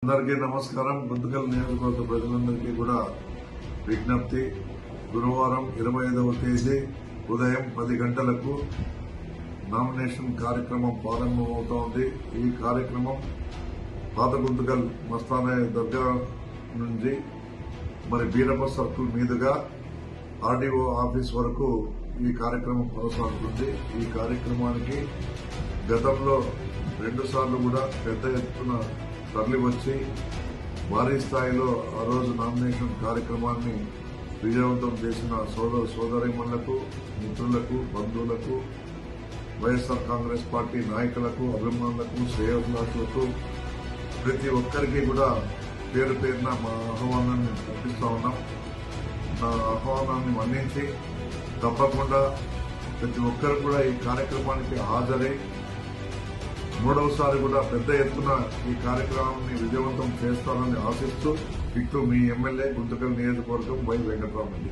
అందరికీ నమస్కారం. గుంతకల్ నియోజకవర్గ ప్రజలందరికీ కూడా విజ్ఞప్తి. గురువారం 25వ తేదీ ఉదయం 10 గంటలకు నామినేషన్ కార్యక్రమం ప్రారంభమవుతోంది. ఈ కార్యక్రమం పాత గుంతకల్ మస్తానయ్య దర్గా నుంచి బీరప్ప సర్కిల్ మీదుగా ఆర్డీఓ ఆఫీస్ వరకు ఈ కార్యక్రమం కొనసాగుతుంది. ఈ కార్యక్రమానికి గతంలో 2 సార్లు కూడా పెద్ద ఎత్తున తరలి వచ్చి భారీ స్థాయిలో ఆ రోజు నామినేషన్ కార్యక్రమాన్ని విజయవంతం చేసిన సోదరీమణులకు, మిత్రులకు, బంధువులకు, వైఎస్ఆర్ కాంగ్రెస్ పార్టీ నాయకులకు, అభిమానులకు, శ్రేయోభిలాషులకు ప్రతి ఒక్కరికి కూడా పేరు పేరున మా ఆహ్వానాన్ని పంపిస్తా ఉన్నాం. నా ఆహ్వానాన్ని మన్నించి తప్పకుండా ప్రతి ఒక్కరు కూడా ఈ కార్యక్రమానికి హాజరై మూడవసారి కూడా పెద్ద ఎత్తున ఈ కార్యక్రమాన్ని విజయవంతం చేస్తారని ఆశిస్తూ ఇట్లు మీ ఎమ్మెల్యే గుంతకల్ నియోజకవర్గం వై వెంకటరామరెడ్డి.